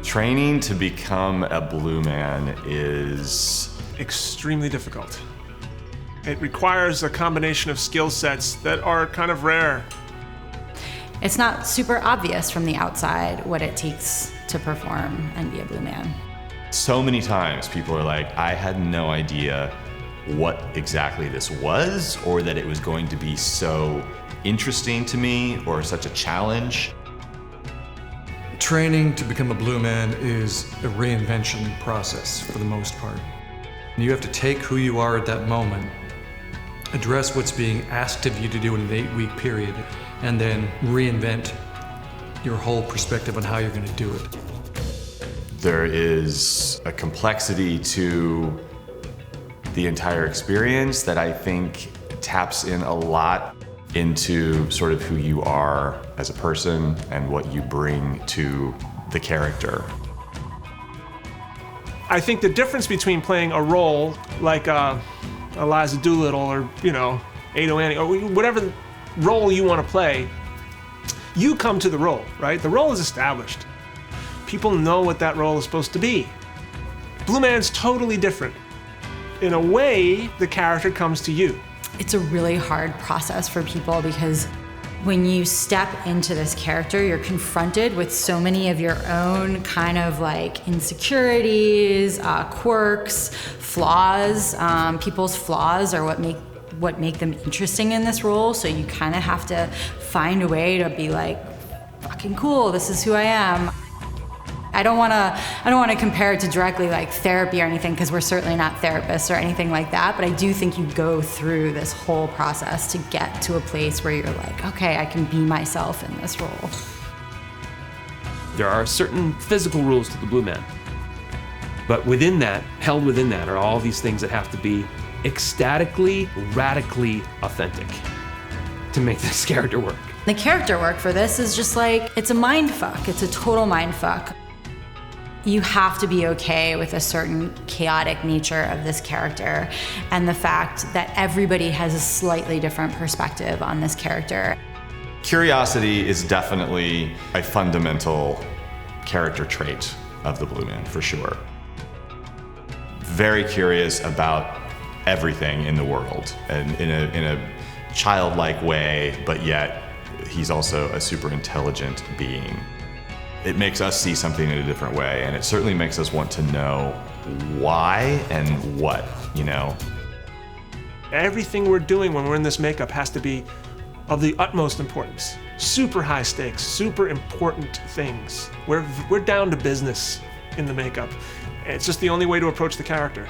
Training to become a Blue Man is extremely difficult. It requires a combination of skill sets that are kind of rare. It's not super obvious from the outside what it takes to perform and be a Blue Man. So many times people are like, I had no idea what exactly this was, or that it was going to be so interesting to me or such a challenge. Training to become a Blue Man is a reinvention process for the most part. You have to take who you are at that moment, address what's being asked of you to do in an 8-week period, and then reinvent your whole perspective on how you're going to do it. There is a complexity to the entire experience that I think taps in a lot into sort of who you are as a person and what you bring to the character. I think the difference between playing a role like Eliza Doolittle or, Ado Annie, or whatever role you want to play, you come to the role, right? The role is established. People know what that role is supposed to be. Blue Man's totally different. In a way, the character comes to you. It's a really hard process for people because when you step into this character, you're confronted with so many of your own kind of like insecurities, quirks, flaws. People's flaws are what make them interesting in this role. So you kind of have to find a way to be like, fucking cool, this is who I am. I don't want to compare it to directly like therapy or anything, because we're certainly not therapists or anything like that, but I do think you go through this whole process to get to a place where you're like, okay, I can be myself in this role. There are certain physical rules to the Blue Man, but held within that are all these things that have to be ecstatically, radically authentic to make this character work. The character work for this is just like, it's a mind fuck. It's a total mind fuck. You have to be okay with a certain chaotic nature of this character and the fact that everybody has a slightly different perspective on this character. Curiosity is definitely a fundamental character trait of the Blue Man, for sure. Very curious about everything in the world, and in a childlike way, but yet he's also a super intelligent being. It makes us see something in a different way, and it certainly makes us want to know why and what, Everything we're doing when we're in this makeup has to be of the utmost importance. Super high stakes, super important things. We're down to business in the makeup. It's just the only way to approach the character.